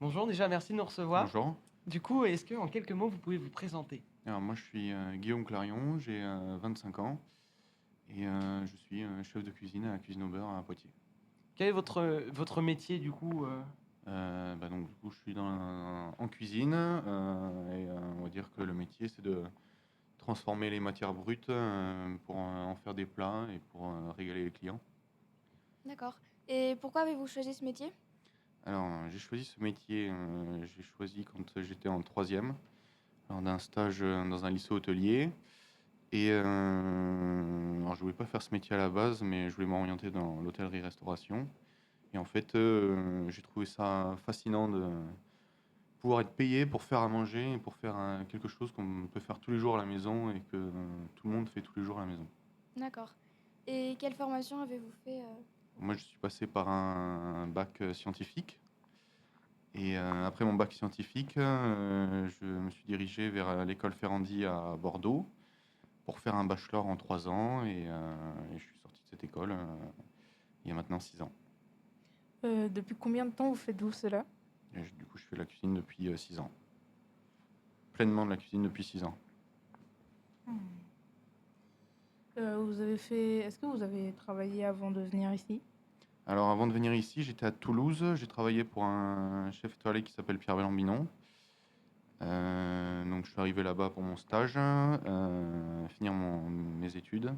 Bonjour, déjà merci de nous recevoir. Bonjour. Du coup, est-ce que en quelques mots, vous pouvez vous présenter? Alors moi je suis Guillaume Clarion, j'ai 25 ans et je suis chef de cuisine à la Cuisine au Beurre à Poitiers. Quel est votre métier du coup? Donc du coup je suis en cuisine et on va dire que le métier c'est de transformer les matières brutes pour en faire des plats et pour régaler les clients. D'accord. Et pourquoi avez-vous choisi ce métier? Alors j'ai choisi ce métier, j'ai choisi quand j'étais en troisième, lors d'un stage dans un lycée hôtelier. Et alors je voulais pas faire ce métier à la base, mais je voulais m'orienter dans l'hôtellerie-restauration. Et en fait, j'ai trouvé ça fascinant de pouvoir être payé pour faire à manger et pour faire quelque chose qu'on peut faire tous les jours à la maison et que tout le monde fait tous les jours à la maison. D'accord. Et quelle formation avez-vous fait Moi, je suis passé par un bac scientifique. Et après mon bac scientifique, je me suis dirigé vers l'école Ferrandi à Bordeaux pour faire un bachelor en 3 ans. Et je suis sorti de cette école il y a maintenant 6 ans. Depuis combien de temps vous faites-vous cela? Et du coup, je fais de la cuisine depuis 6 ans. Pleinement de la cuisine depuis 6 ans. Est-ce que vous avez travaillé avant de venir ici? Alors, avant de venir ici, j'étais à Toulouse. J'ai travaillé pour un chef étoilé qui s'appelle Pierre Bellambinon. Donc, je suis arrivé là-bas pour mon stage, finir mes études.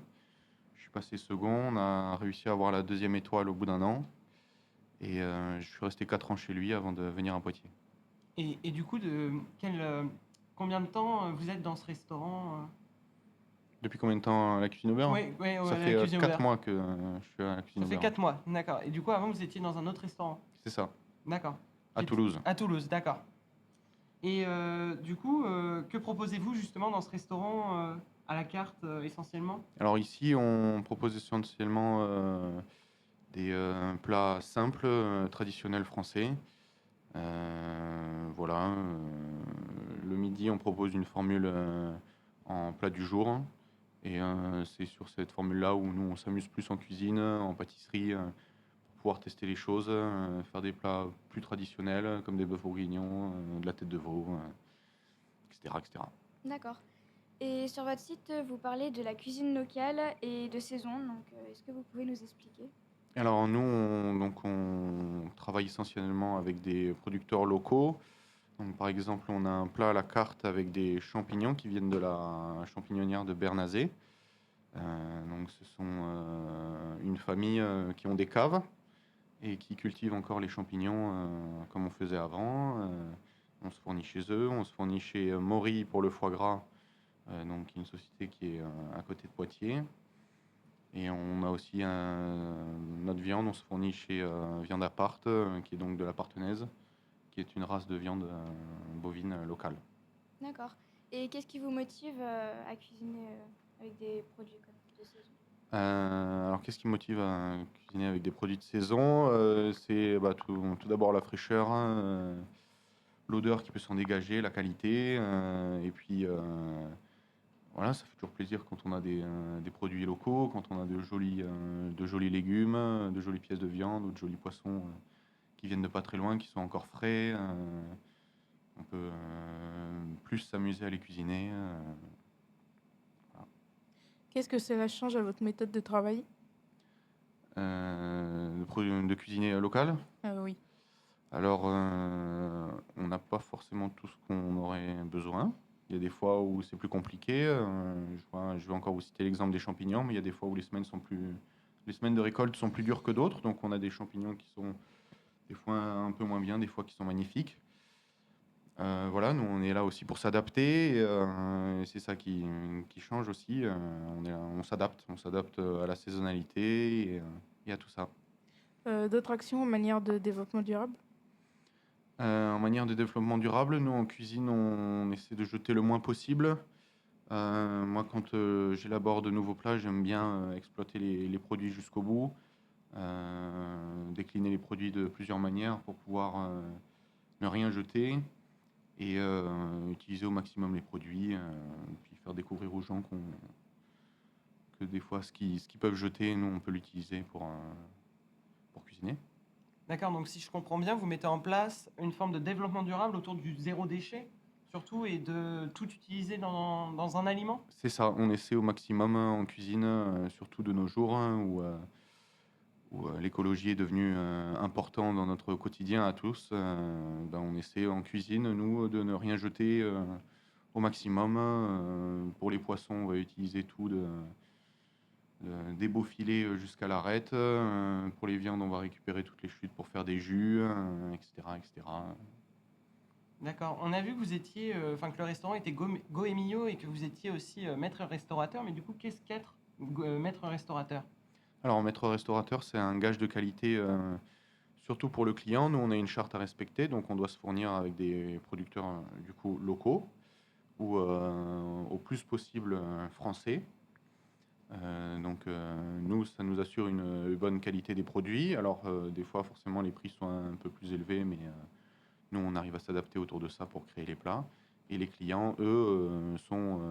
Je suis passé second. On a réussi à avoir la deuxième étoile au bout d'un an. Et je suis resté 4 ans chez lui avant de venir à Poitiers. Et du coup, combien de temps vous êtes dans ce restaurant? Depuis combien de temps à la cuisine au beurre? Oui, oui, Ça la fait cuisine 4 ouverte. mois que je suis à la cuisine Ça au fait beurre. 4 mois, d'accord. Et du coup, avant, vous étiez dans un autre restaurant? C'est ça, D'accord. à Toulouse. À Toulouse, d'accord. Et du coup, que proposez-vous justement dans ce restaurant à la carte essentiellement? Alors ici, on propose essentiellement des plats simples, traditionnels français. Voilà. Le midi, on propose une formule en plat du jour. Et c'est sur cette formule-là où nous, on s'amuse plus en cuisine, en pâtisserie, pour pouvoir tester les choses, faire des plats plus traditionnels, comme des bœufs bourguignons, de la tête de veau, etc., etc. D'accord. Et sur votre site, vous parlez de la cuisine locale et de saison. Donc, est-ce que vous pouvez nous expliquer? Alors nous, on travaille essentiellement avec des producteurs locaux. Donc, par exemple, on a un plat à la carte avec des champignons qui viennent de la champignonnière de Bernazé. Donc ce sont une famille qui ont des caves et qui cultivent encore les champignons comme on faisait avant. On se fournit chez eux, on se fournit chez Maury pour le foie gras, donc une société qui est à côté de Poitiers. Et on a aussi notre viande, on se fournit chez Viande Apart, qui est donc de la Partenaise, qui est une race de viande bovine locale. D'accord. Et qu'est-ce qui vous motive à cuisiner avec des produits de saison? Alors, qu'est-ce qui me motive à cuisiner avec des produits de saison? C'est tout d'abord la fraîcheur, hein, l'odeur qui peut s'en dégager, la qualité, et puis voilà, ça fait toujours plaisir quand on a des produits locaux, quand on a de jolis légumes, de jolies pièces de viande ou de jolis poissons qui viennent de pas très loin, qui sont encore frais. On peut plus s'amuser à les cuisiner. Voilà. Qu'est-ce que cela change à votre méthode de travail? De cuisiner local. Oui. Alors, on n'a pas forcément tout ce qu'on aurait besoin. Il y a des fois où c'est plus compliqué. Je vais encore vous citer l'exemple des champignons, mais il y a des fois où les semaines de récolte sont plus dures que d'autres. Donc, on a des champignons qui sont des fois un peu moins bien, des fois qui sont magnifiques. Voilà, nous, on est là aussi pour s'adapter. Et c'est ça qui change aussi. On s'adapte à la saisonnalité et à tout ça. D'autres actions en manière de développement durable? En manière de développement durable, nous en cuisine, on essaie de jeter le moins possible. Moi, quand j'élabore de nouveaux plats, j'aime bien exploiter les produits jusqu'au bout, décliner les produits de plusieurs manières pour pouvoir ne rien jeter et utiliser au maximum les produits, puis faire découvrir aux gens que des fois ce qu'ils peuvent jeter, nous on peut l'utiliser pour cuisiner. D'accord, donc si je comprends bien, vous mettez en place une forme de développement durable autour du zéro déchet, surtout, et de tout utiliser dans un aliment? C'est ça, on essaie au maximum en cuisine, surtout de nos jours, hein, où l'écologie est devenue important dans notre quotidien à tous. Ben, on essaie en cuisine, nous, de ne rien jeter au maximum. Pour les poissons, on va utiliser tout, des beaux filets jusqu'à l'arête. Pour les viandes, on va récupérer toutes les chutes pour faire des jus, etc., etc. D'accord. On a vu que vous étiez, enfin que le restaurant était Goemio et que vous étiez aussi maître restaurateur, mais du coup, qu'est-ce qu'être maître restaurateur? Alors, maître restaurateur, c'est un gage de qualité, surtout pour le client. Nous, on a une charte à respecter, donc on doit se fournir avec des producteurs du coup locaux ou au plus possible français. Nous, ça nous assure une bonne qualité des produits. Alors, des fois, forcément, les prix sont un peu plus élevés, mais nous, on arrive à s'adapter autour de ça pour créer les plats. Et les clients, eux, sont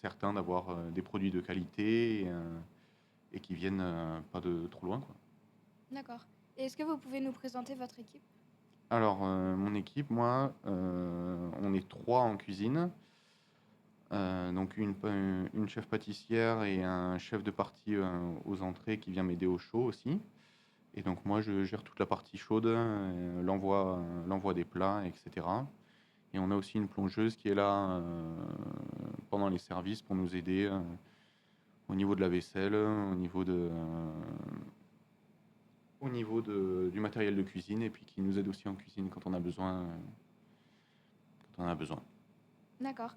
certains d'avoir des produits de qualité et qui viennent pas de trop loin, quoi. D'accord. Et est-ce que vous pouvez nous présenter votre équipe? Alors, mon équipe, moi, on est 3 en cuisine. Donc une chef pâtissière et un chef de partie aux entrées qui vient m'aider au chaud aussi. Et donc moi, je gère toute la partie chaude, l'envoi des plats, etc. Et on a aussi une plongeuse qui est là pendant les services pour nous aider au niveau de la vaisselle, du matériel de cuisine, et puis qui nous aide aussi en cuisine quand on a besoin. Quand on a besoin. D'accord.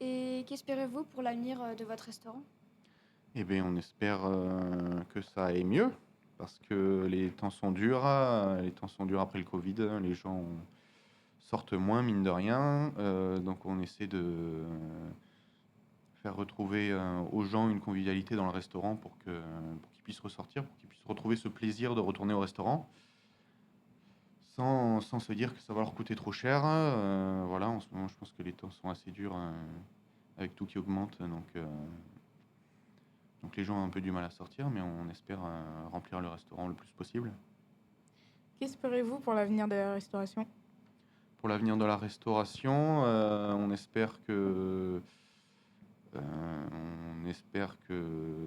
Et qu'espérez-vous pour l'avenir de votre restaurant? Eh bien, on espère que ça aille mieux, parce que les temps sont durs, les temps sont durs après le Covid, les gens sortent moins, mine de rien, donc on essaie de faire retrouver aux gens une convivialité dans le restaurant pour qu'ils puissent ressortir, pour qu'ils puissent retrouver ce plaisir de retourner au restaurant, sans se dire que ça va leur coûter trop cher. Voilà, en ce moment, je pense que les temps sont assez durs avec tout qui augmente, donc les gens ont un peu du mal à sortir, mais on espère remplir le restaurant le plus possible. Qu'espérez-vous pour l'avenir de la restauration? Pour l'avenir de la restauration, on espère que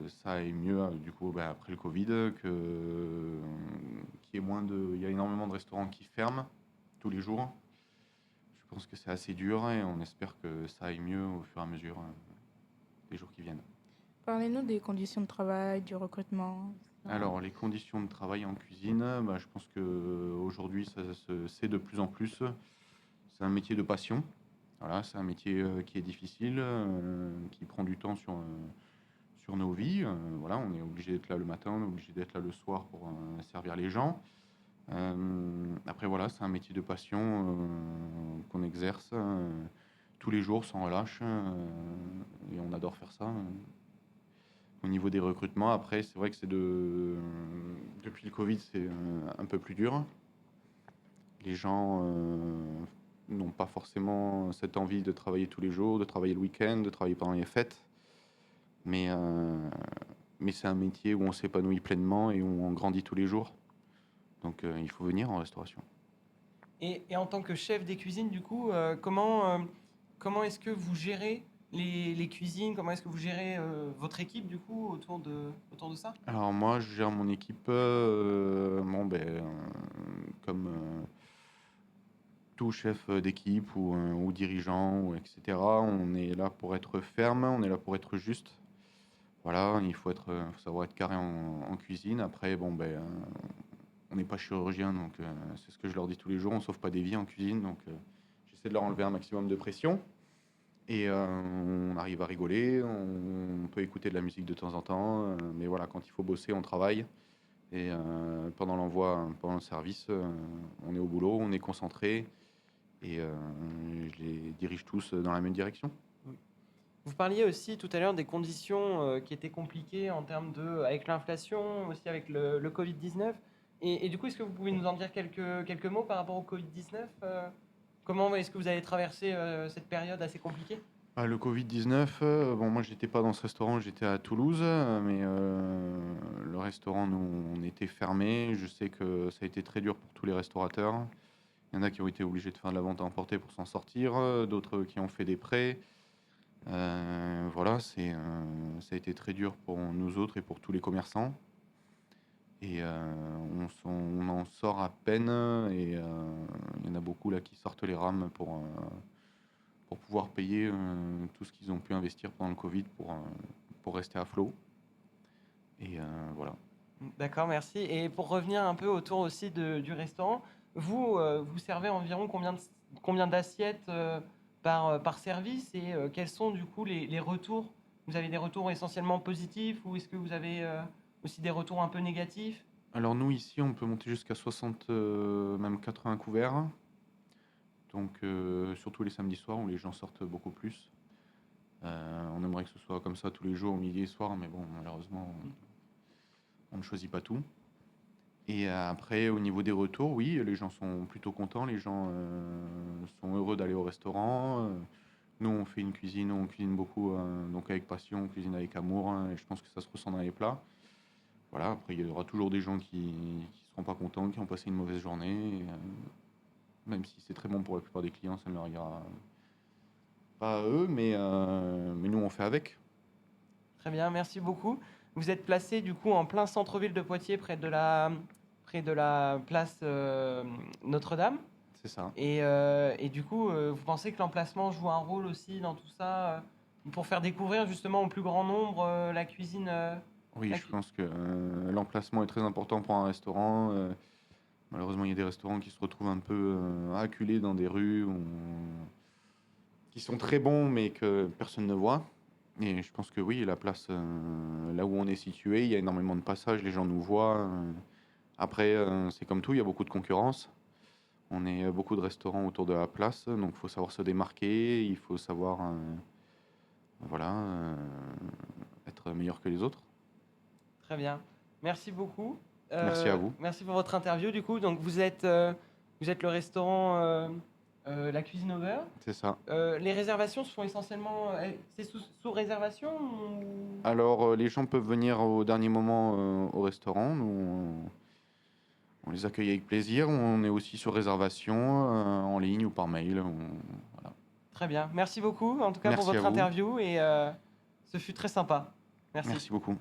ça aille mieux, du coup, après le Covid, il y a énormément de restaurants qui ferment tous les jours. Je pense que c'est assez dur et on espère que ça aille mieux au fur et à mesure des jours qui viennent. Parlez-nous des conditions de travail, du recrutement, etc. Alors, les conditions de travail en cuisine, je pense qu'aujourd'hui, ça se sait de plus en plus. C'est un métier de passion. Voilà, c'est un métier qui est difficile, qui prend du temps sur nos vies. Voilà, on est obligé d'être là le matin, on est obligé d'être là le soir pour servir les gens. Après, voilà, c'est un métier de passion qu'on exerce tous les jours sans relâche, et on adore faire ça. Au niveau des recrutements, après, c'est vrai que depuis le Covid, c'est un peu plus dur. Les gens n'ont pas forcément cette envie de travailler tous les jours, de travailler le week-end, de travailler pendant les fêtes. Mais c'est un métier où on s'épanouit pleinement et où on grandit tous les jours. Donc il faut venir en restauration. Et en tant que chef des cuisines, du coup, comment est-ce que vous gérez les cuisines? Comment est-ce que vous gérez votre équipe, du coup, autour de ça? Alors moi, je gère mon équipe, comme tout chef d'équipe ou dirigeant, etc. On est là pour être ferme, on est là pour être juste. Voilà, faut savoir être carré en cuisine. Après, on n'est pas chirurgien, donc c'est ce que je leur dis tous les jours. On sauve pas des vies en cuisine, donc j'essaie de leur enlever un maximum de pression. Et on arrive à rigoler, on peut écouter de la musique de temps en temps, mais voilà, quand il faut bosser, on travaille. Et pendant le service, on est au boulot, on est concentré, et je les dirige tous dans la même direction. Vous parliez aussi tout à l'heure des conditions qui étaient compliquées en termes avec l'inflation, aussi avec le Covid-19. Et du coup, est-ce que vous pouvez nous en dire quelques mots par rapport au Covid-19? Comment est-ce que vous avez traversé cette période assez compliquée? Le Covid-19, bon, moi, j'étais pas dans ce restaurant, j'étais à Toulouse, mais le restaurant, nous, on était fermé. Je sais que ça a été très dur pour tous les restaurateurs. Il y en a qui ont été obligés de faire de la vente à emporter pour s'en sortir, d'autres qui ont fait des prêts. Voilà, ça a été très dur pour nous autres et pour tous les commerçants. Et on en sort à peine et il y en a beaucoup là qui sortent les rames pour pouvoir payer tout ce qu'ils ont pu investir pendant le Covid pour rester à flot. Et voilà. D'accord, merci. Et pour revenir un peu autour aussi du restaurant, vous servez environ combien d'assiettes par service et quels sont du coup les retours? Vous avez des retours essentiellement positifs ou est-ce que vous avez aussi des retours un peu négatifs? Alors nous ici on peut monter jusqu'à 60, même 80 couverts. Donc surtout les samedis soirs où les gens sortent beaucoup plus. On aimerait que ce soit comme ça tous les jours, midi et soir, mais bon, malheureusement, on ne choisit pas tout. Et après, au niveau des retours, oui, les gens sont plutôt contents, les gens sont heureux d'aller au restaurant. Nous, on fait une cuisine, on cuisine beaucoup, donc avec passion, on cuisine avec amour, hein, et je pense que ça se ressent dans les plats. Voilà, après, il y aura toujours des gens qui ne seront pas contents, qui ont passé une mauvaise journée. Et, même si c'est très bon pour la plupart des clients, ça ne leur ira pas à eux, mais nous, on fait avec. Très bien, merci beaucoup. Vous êtes placé du coup en plein centre-ville de Poitiers, près de la place Notre-Dame. C'est ça. Et du coup, vous pensez que l'emplacement joue un rôle aussi dans tout ça pour faire découvrir justement au plus grand nombre la cuisine Oui, la je cu- pense que l'emplacement est très important pour un restaurant. Malheureusement, il y a des restaurants qui se retrouvent un peu acculés dans des rues qui sont très bons, mais que personne ne voit. Et je pense que oui, la place, là où on est situé, il y a énormément de passages, les gens nous voient. Après, c'est comme tout, il y a beaucoup de concurrence. On est beaucoup de restaurants autour de la place, donc il faut savoir se démarquer, il faut savoir voilà, être meilleur que les autres. Très bien. Merci beaucoup. Merci à vous. Merci pour votre interview. Du coup, donc vous êtes le restaurant La Cuisine au beurre. C'est ça. Les réservations se font essentiellement, c'est sous réservation ou... Alors, les gens peuvent venir au dernier moment au restaurant. Nous, on les accueille avec plaisir. On est aussi sur réservation, en ligne ou par mail. Voilà. Très bien. Merci beaucoup en tout cas pour Merci à votre vous. interview et ce fut très sympa. Merci. Merci beaucoup.